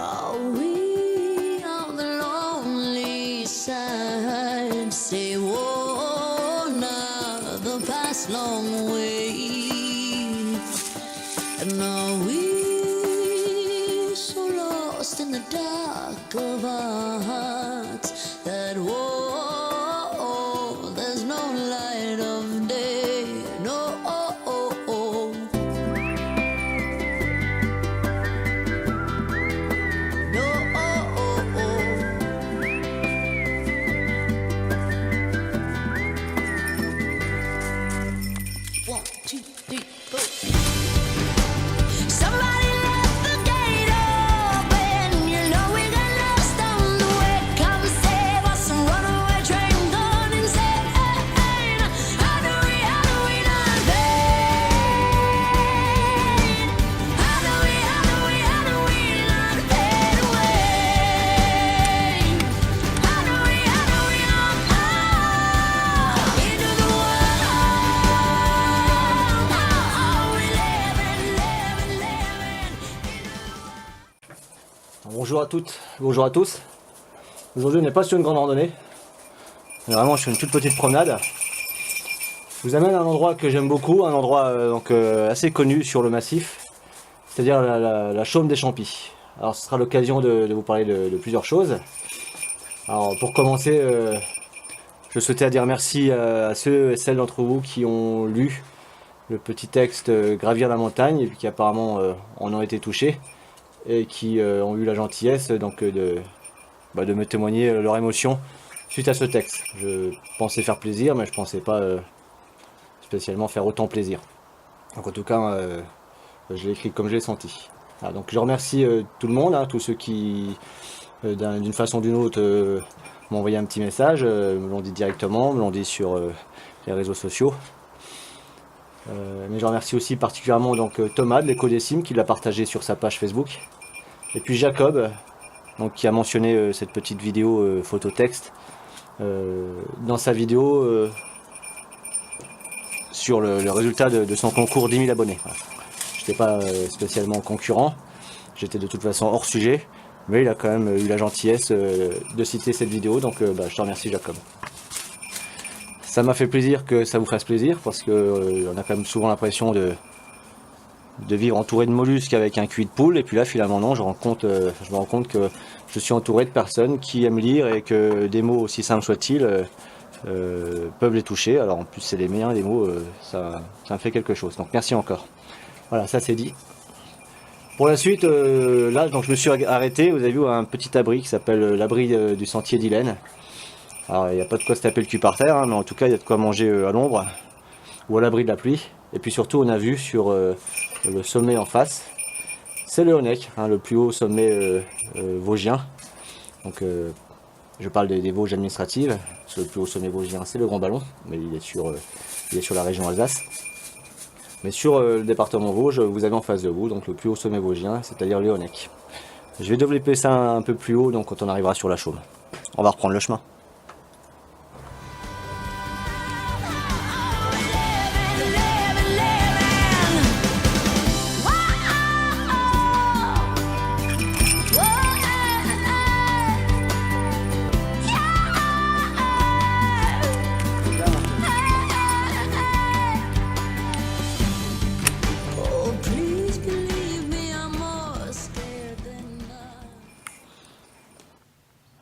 Are we on the lonely side? Say, whoa, now the past long way. And are we so lost in the dark of our hearts that, whoa, there's no light of day, no. Bonjour à toutes, bonjour à tous. Aujourd'hui on n'est pas sur une grande randonnée, mais vraiment sur une toute petite promenade. Je vous amène à un endroit que j'aime beaucoup, un endroit assez connu sur le massif, c'est-à-dire la Chaume des Champis. Alors ce sera l'occasion de vous parler de plusieurs choses. Alors pour commencer, je souhaitais dire merci à ceux et celles d'entre vous qui ont lu le petit texte Gravir la montagne et qui apparemment en ont été touchés. Et qui ont eu la gentillesse donc, de me témoigner leur émotion suite à ce texte. Je pensais faire plaisir, mais je pensais pas spécialement faire autant plaisir. Donc en tout cas, je l'ai écrit comme je l'ai senti. Ah, donc je remercie tout le monde, hein, tous ceux qui, d'une façon ou d'une autre, m'ont envoyé un petit message, me l'ont dit directement, me l'ont dit sur les réseaux sociaux. Mais je remercie aussi particulièrement donc, Thomas de l'Éco-Décime qui l'a partagé sur sa page Facebook. Et puis Jacob donc, qui a mentionné cette petite vidéo photo-texte dans sa vidéo sur le résultat de son concours 10 000 abonnés. Voilà. Je n'étais pas spécialement concurrent, j'étais de toute façon hors sujet, mais il a quand même eu la gentillesse de citer cette vidéo, donc je te remercie Jacob. Ça m'a fait plaisir que ça vous fasse plaisir, parce que on a quand même souvent l'impression de vivre entouré de mollusques avec un cuit de poule, et puis là finalement non, je me rends compte que je suis entouré de personnes qui aiment lire et que des mots aussi simples soient-ils peuvent les toucher. Alors en plus c'est les miens, les mots, ça me fait quelque chose, donc merci encore. Voilà, ça c'est dit. Pour la suite, là donc je me suis arrêté, vous avez vu, un petit abri qui s'appelle l'abri du sentier d'Ilène. Alors il n'y a pas de quoi se taper le cul par terre, hein, mais en tout cas il y a de quoi manger à l'ombre ou à l'abri de la pluie. Et puis surtout on a vu sur le sommet en face, c'est le Honeck, hein, le plus haut sommet vosgien. Donc je parle des Vosges administratives, parce que le plus haut sommet vosgien c'est le Grand Ballon, mais il est sur la région Alsace. Mais sur le département Vosges, vous avez en face de vous donc le plus haut sommet vosgien, c'est-à-dire le Honeck. Je vais développer ça un peu plus haut donc quand on arrivera sur la Chaume. On va reprendre le chemin.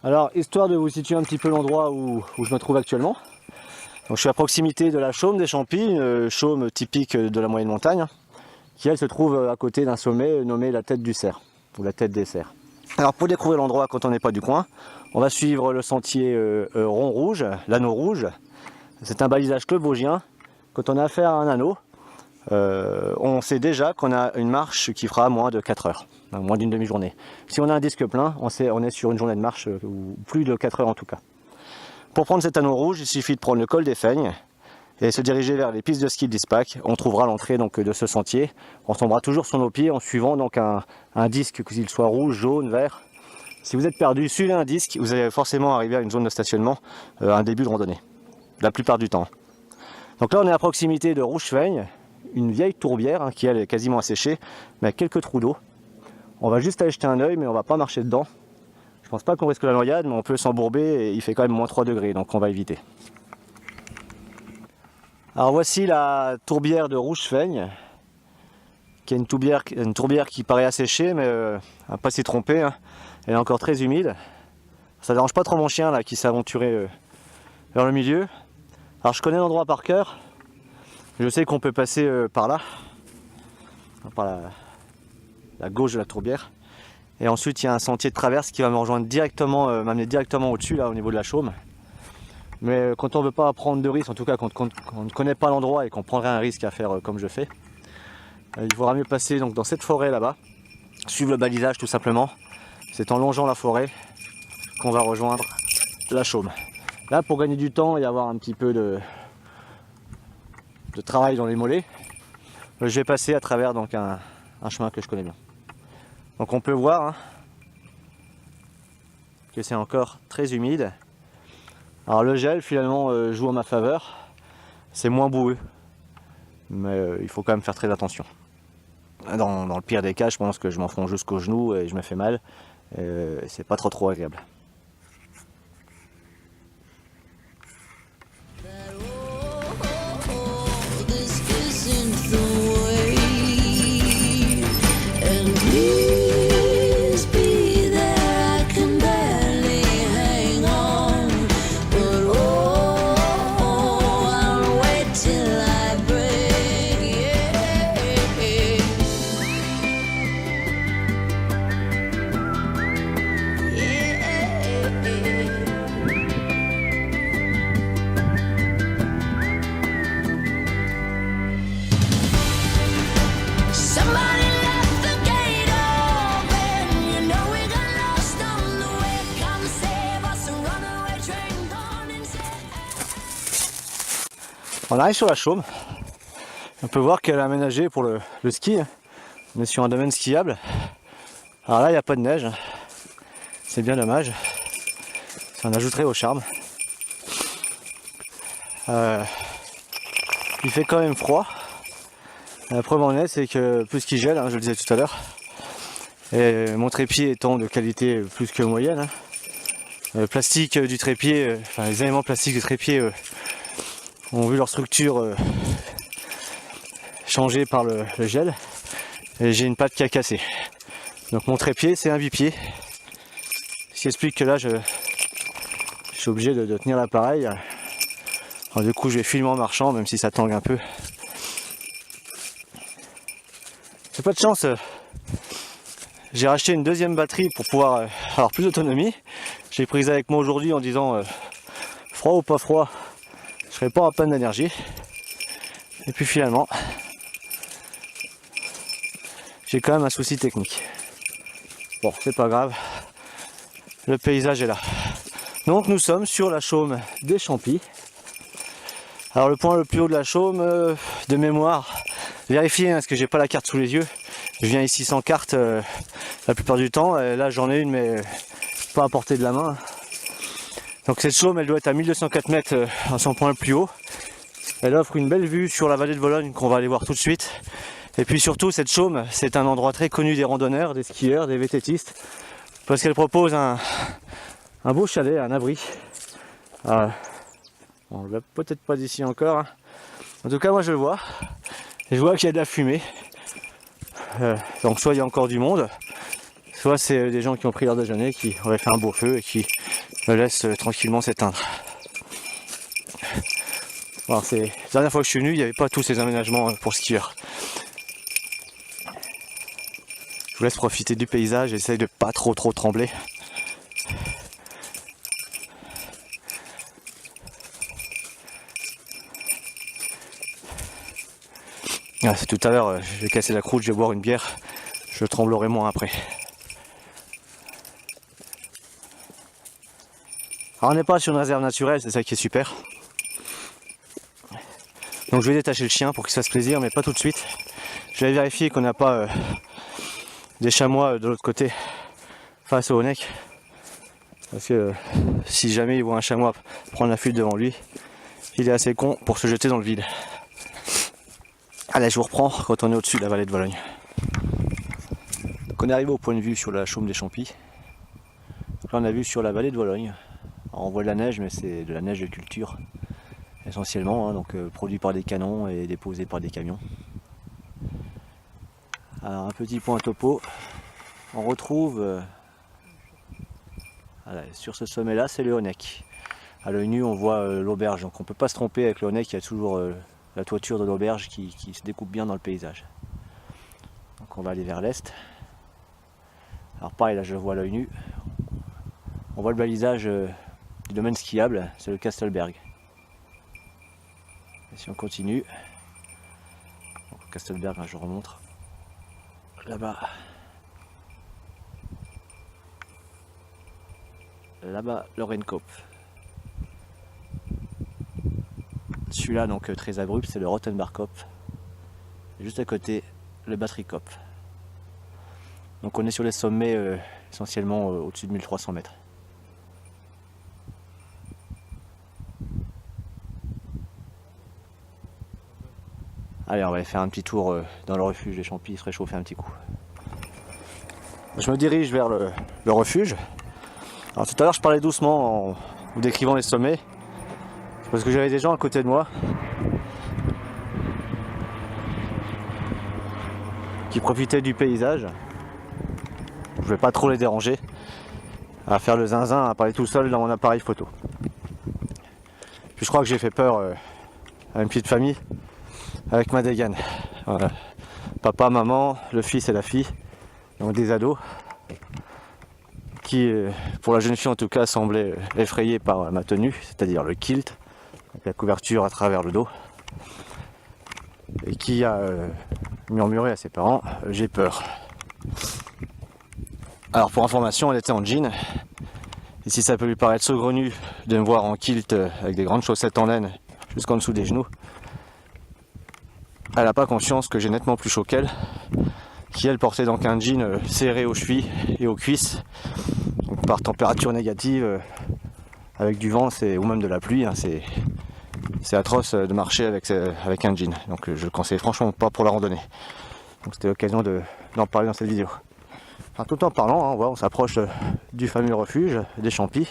Alors, histoire de vous situer un petit peu l'endroit où je me trouve actuellement. Donc, je suis à proximité de la Chaume des Champis, une chaume typique de la moyenne montagne, qui elle se trouve à côté d'un sommet nommé la tête du cerf, ou la tête des cerfs. Alors pour découvrir l'endroit quand on n'est pas du coin, on va suivre le sentier rond rouge, l'anneau rouge. C'est un balisage club vosgien. Quand on a affaire à un anneau, on sait déjà qu'on a une marche qui fera moins de 4 heures, moins d'une demi-journée. Si on a un disque plein, on est sur une journée de marche, ou plus de 4 heures en tout cas. Pour prendre cet anneau rouge, il suffit de prendre le col des Feignes et se diriger vers les pistes de ski de l'ISPAC. On trouvera l'entrée de ce sentier. On tombera toujours sur nos pieds en suivant donc un disque, qu'il soit rouge, jaune, vert. Si vous êtes perdu, suivez un disque, vous allez forcément arriver à une zone de stationnement, un début de randonnée, la plupart du temps. Donc là on est à proximité de Rouchefeigne, une vieille tourbière qui elle est quasiment asséchée, mais avec quelques trous d'eau. On va juste aller jeter un œil, mais on va pas marcher dedans. Je pense pas qu'on risque la noyade, mais on peut s'embourber et il fait quand même moins 3 degrés, donc on va éviter. Alors voici la tourbière de Rouge-Feigne, qui est une tourbière qui paraît asséchée, mais à pas s'y tromper, hein. Elle est encore très humide. Ça dérange pas trop mon chien là qui s'est aventuré vers le milieu. Alors je connais l'endroit par cœur. Je sais qu'on peut passer par là, par la gauche de la tourbière. Et ensuite il y a un sentier de traverse qui va me rejoindre directement, m'amener directement au-dessus là au niveau de la chaume. Mais quand on ne veut pas prendre de risque, en tout cas quand on ne connaît pas l'endroit et qu'on prendrait un risque à faire comme je fais, il vaudra mieux passer donc dans cette forêt là-bas, suivre le balisage tout simplement. C'est en longeant la forêt qu'on va rejoindre la chaume. Là, pour gagner du temps et avoir un petit peu de travail dans les mollets, je vais passer à travers donc un chemin que je connais bien. Donc on peut voir hein, que c'est encore très humide. Alors le gel finalement joue en ma faveur, c'est moins boueux, mais il faut quand même faire très attention. Dans le pire des cas, je pense que je m'enfonce jusqu'aux genoux et je me fais mal, c'est pas trop agréable. On arrive sur la chaume, on peut voir qu'elle est aménagée pour le ski, on est sur un domaine skiable. Alors là il n'y a pas de neige, c'est bien dommage, ça en ajouterait au charme. Il fait quand même froid, la preuve en est c'est que plus qu'il gèle, hein, je le disais tout à l'heure, et mon trépied étant de qualité plus que moyenne, hein, le plastique du trépied, enfin les éléments plastiques du trépied ont vu leur structure changer par le gel et j'ai une patte qui a cassé. Donc mon trépied c'est un bipied. Ce qui explique que là je suis obligé de tenir l'appareil. Du coup je vais filmer en marchant même si ça tangue un peu. J'ai pas de chance. J'ai racheté une deuxième batterie pour pouvoir avoir plus d'autonomie. J'ai pris ça avec moi aujourd'hui en disant froid ou pas froid, je serai pas en panne d'énergie. Et puis finalement, j'ai quand même un souci technique. Bon, c'est pas grave, le paysage est là. Donc nous sommes sur la chaume des Champis. Alors le point le plus haut de la chaume, de mémoire, vérifiez hein, parce que j'ai pas la carte sous les yeux. Je viens ici sans carte la plupart du temps. Là j'en ai une mais pas à portée de la main. Donc cette chaume elle doit être à 1204 mètres à son point le plus haut. Elle offre une belle vue sur la vallée de Vologne qu'on va aller voir tout de suite. Et puis surtout cette chaume c'est un endroit très connu des randonneurs, des skieurs, des VTTistes. Parce qu'elle propose un beau chalet, un abri. On le voit peut-être pas d'ici encore. Hein. En tout cas moi je le vois. Et je vois qu'il y a de la fumée. Donc soit il y a encore du monde, soit c'est des gens qui ont pris leur déjeuner, qui auraient fait un beau feu et qui me laissent tranquillement s'éteindre. Alors, la dernière fois que je suis venu, il n'y avait pas tous ces aménagements pour skieurs. Je vous laisse profiter du paysage, j'essaye de pas trop trembler. Ah, c'est tout à l'heure, je vais casser la croûte, je vais boire une bière, je tremblerai moins après. Alors on n'est pas sur une réserve naturelle, c'est ça qui est super. Donc je vais détacher le chien pour qu'il se fasse plaisir, mais pas tout de suite. Je vais vérifier qu'on n'a pas des chamois de l'autre côté, face au Honeck. Parce que si jamais il voit un chamois prendre la fuite devant lui, il est assez con pour se jeter dans le vide. Allez, je vous reprends quand on est au-dessus de la vallée de Vologne. On est arrivé au point de vue sur la chaume des Champis. Donc là on a vu sur la vallée de Vologne. Alors on voit de la neige, mais c'est de la neige de culture essentiellement, hein, donc produit par des canons et déposé par des camions. Alors un petit point topo, on retrouve voilà, sur ce sommet là, c'est le Honeck. À l'œil nu on voit l'auberge, donc on ne peut pas se tromper avec le Honeck, il y a toujours la toiture de l'auberge qui se découpe bien dans le paysage. Donc on va aller vers l'est. Alors pareil, là je le vois à l'œil nu. On voit le balisage du domaine skiable, c'est le Kastelberg. Et si on continue, donc Kastelberg, là, je remonte. Là-bas. Là-bas, le Rhenkopf. Celui-là, donc très abrupt, c'est le Rottenbarkopf. Et juste à côté, le Battrikopf. Donc on est sur les sommets essentiellement au-dessus de 1300 mètres. Allez, on va aller faire un petit tour dans le refuge des Champis, se réchauffer un petit coup. Je me dirige vers le refuge. Alors tout à l'heure je parlais doucement en vous décrivant les sommets, parce que j'avais des gens à côté de moi qui profitaient du paysage. Je vais pas trop les déranger à faire le zinzin, à parler tout seul dans mon appareil photo. Puis je crois que j'ai fait peur à une petite famille avec ma dégaine. Voilà. Papa, maman, le fils et la fille, donc des ados qui, pour la jeune fille en tout cas, semblait effrayée par ma tenue, c'est-à-dire le kilt, avec la couverture à travers le dos, et qui a murmuré à ses parents « j'ai peur ». Alors pour information, elle était en jean, et si ça peut lui paraître saugrenu de me voir en kilt avec des grandes chaussettes en laine jusqu'en dessous des genoux, elle n'a pas conscience que j'ai nettement plus chaud qu'elle, qui elle portait donc un jean serré aux chevilles et aux cuisses, donc par température négative, avec du vent ou même de la pluie, hein, c'est atroce de marcher avec un jean, donc je le conseille franchement pas pour la randonnée. Donc c'était l'occasion d'en parler dans cette vidéo. Enfin, tout en parlant, hein, on s'approche du fameux refuge des Champis.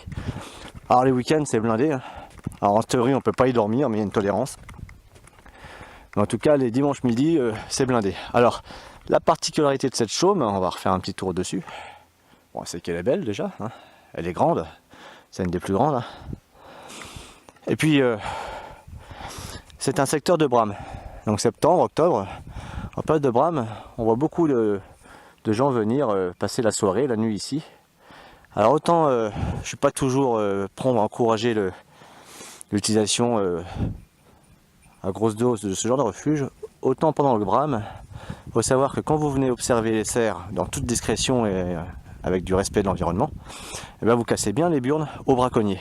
Alors les week-ends c'est blindé, hein. Alors en théorie on peut pas y dormir, mais il y a une tolérance. Mais en tout cas les dimanches midi c'est blindé. Alors la particularité de cette chaume, on va refaire un petit tour dessus. Bon, c'est qu'elle est belle déjà, hein. Elle est grande, c'est une des plus grandes. Hein. Et puis c'est un secteur de brame. Donc septembre, octobre, en période de brame, on voit beaucoup de gens venir passer la soirée, la nuit ici. Alors autant je ne suis pas toujours prompt à encourager l'utilisation à grosse dose de ce genre de refuge, autant pendant le brame, il faut savoir que quand vous venez observer les cerfs dans toute discrétion et avec du respect de l'environnement, eh bien vous cassez bien les burnes aux braconniers.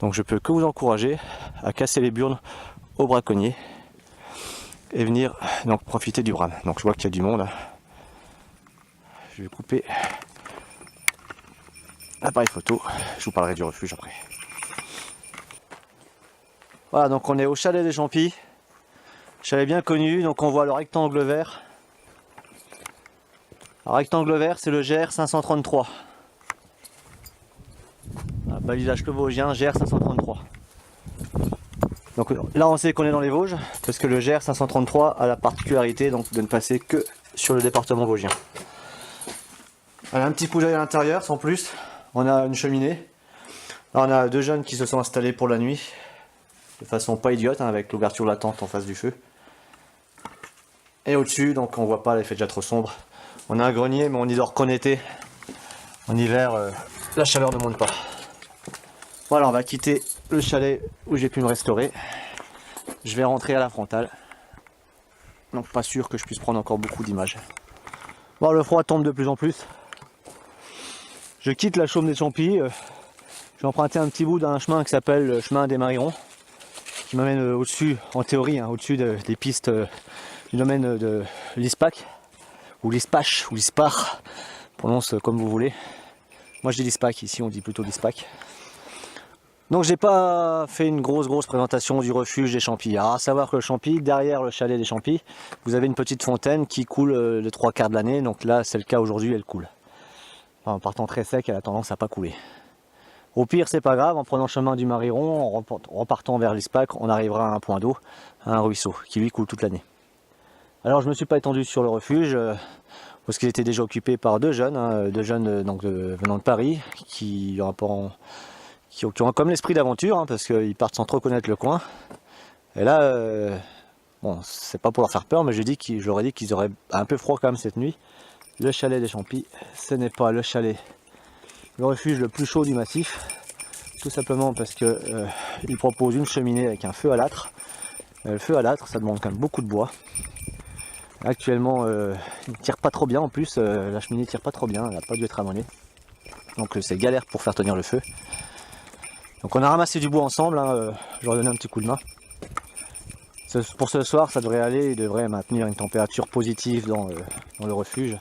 Donc je peux que vous encourager à casser les burnes aux braconniers et venir donc profiter du brame. Donc je vois qu'il y a du monde. Je vais couper l'appareil photo, je vous parlerai du refuge après. Voilà, donc on est au chalet des Champis, chalet bien connu, donc on voit le rectangle vert. Le rectangle vert c'est le GR 533. Balisage vosgien GR 533. Donc là on sait qu'on est dans les Vosges, parce que le GR 533 a la particularité donc, de ne passer que sur le département vosgien. On a un petit coup d'œil à l'intérieur, sans plus. On a une cheminée. Là, on a deux jeunes qui se sont installés pour la nuit, de façon pas idiote, hein, avec l'ouverture latente en face du feu. Et au-dessus, donc on voit pas, il fait déjà trop sombre. On a un grenier, mais on y dort qu'en été. En hiver, la chaleur ne monte pas. Voilà, on va quitter le chalet où j'ai pu me restaurer. Je vais rentrer à la frontale. Donc pas sûr que je puisse prendre encore beaucoup d'images. Bon, le froid tombe de plus en plus. Je quitte la chaume des Champis. Je vais emprunter un petit bout d'un chemin qui s'appelle le chemin des Marirons, qui m'amène au-dessus, en théorie, hein, au-dessus des pistes du domaine de l'ISPAC, ou l'ISPACH, ou l'ISPAR, prononce comme vous voulez. Moi je dis l'ISPAC, ici on dit plutôt l'ISPAC. Donc j'ai pas fait une grosse présentation du refuge des Champis. Alors à savoir que le Champi, derrière le chalet des Champis, vous avez une petite fontaine qui coule les 3/4 de l'année. Donc là c'est le cas aujourd'hui, elle coule. Enfin, en partant très sec, elle a tendance à pas couler. Au pire c'est pas grave, en prenant le chemin du Mariron, en repartant vers l'Ispac, on arrivera à un point d'eau, à un ruisseau, qui lui coule toute l'année. Alors je me suis pas étendu sur le refuge, parce qu'il était déjà occupé par deux jeunes venant de Paris, qui ont comme l'esprit d'aventure, parce qu'ils partent sans trop connaître le coin. Et là, bon, c'est pas pour leur faire peur, mais je leur ai dit qu'ils auraient un peu froid quand même cette nuit. Le chalet des Champis, ce n'est pas le refuge le plus chaud du massif, tout simplement parce que il propose une cheminée avec un feu à l'âtre. Le feu à l'âtre, ça demande quand même beaucoup de bois. Actuellement, il ne tire pas trop bien en plus, la cheminée tire pas trop bien, elle n'a pas dû être abonnée. Donc c'est galère pour faire tenir le feu. Donc on a ramassé du bois ensemble, je leur ai donné un petit coup de main. Pour ce soir ça devrait aller, il devrait maintenir une température positive dans le refuge.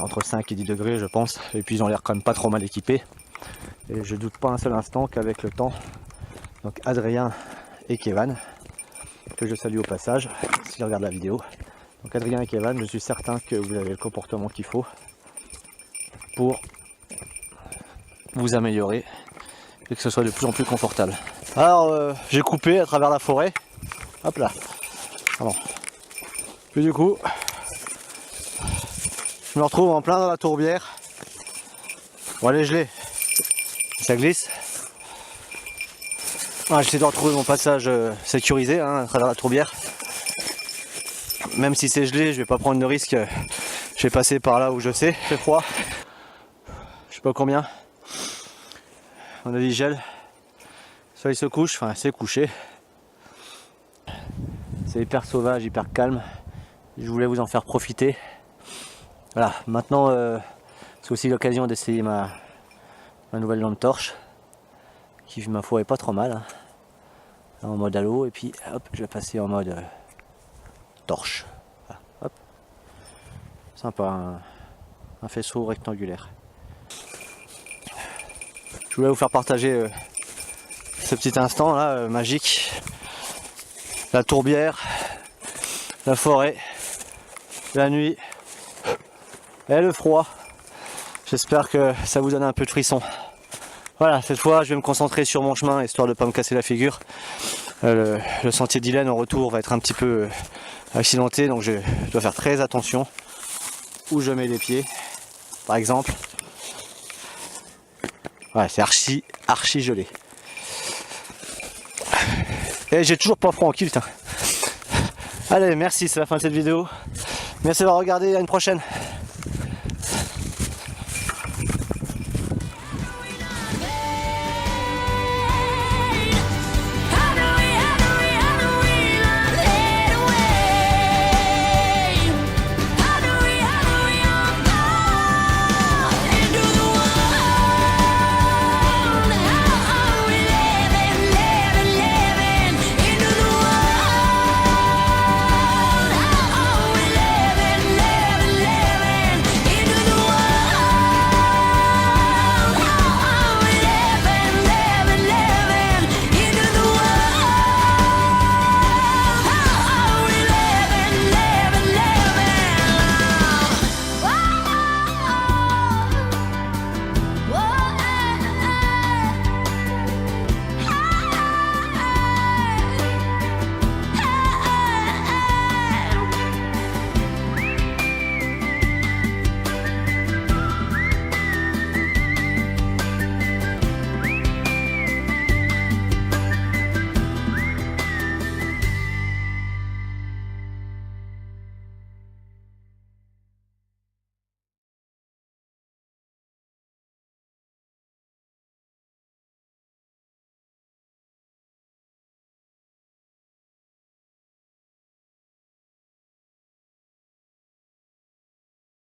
Entre 5 et 10 degrés je pense, et puis ils ont l'air quand même pas trop mal équipés. Et je doute pas un seul instant qu'avec le temps, donc Adrien et Kevin, que je salue au passage, s'ils regardent la vidéo. Donc Adrien et Kevin, je suis certain que vous avez le comportement qu'il faut pour vous améliorer et que ce soit de plus en plus confortable. Alors j'ai coupé à travers la forêt, hop là, pardon. Puis du coup, je me retrouve en plein dans la tourbière. Bon elle est gelée, ça glisse. J'essaie de retrouver mon passage sécurisé à travers la tourbière. Même si c'est gelé, je vais pas prendre de risque. Je vais passer par là où je sais, il fait froid. Je sais pas combien. On a dit gel. Soit il se couche, enfin c'est couché. C'est hyper sauvage, hyper calme. Je voulais vous en faire profiter. Voilà, maintenant c'est aussi l'occasion d'essayer ma nouvelle lampe torche, qui ma foi est pas trop mal. En mode halo, et puis hop, je vais passer en mode torche. Voilà, hop. Sympa, un faisceau rectangulaire. Je voulais vous faire partager ce petit instant là magique. La tourbière, la forêt, la nuit et le froid. J'espère que ça vous donne un peu de frisson. Voilà, cette fois je vais me concentrer sur mon chemin histoire de ne pas me casser la figure. Le sentier d'Ilène au retour va être un petit peu accidenté, donc je dois faire très attention où je mets les pieds, par exemple. Ouais, c'est archi gelé. Et j'ai toujours pas froid en kilt. Allez, merci, c'est la fin de cette vidéo. Merci d'avoir regardé, à une prochaine.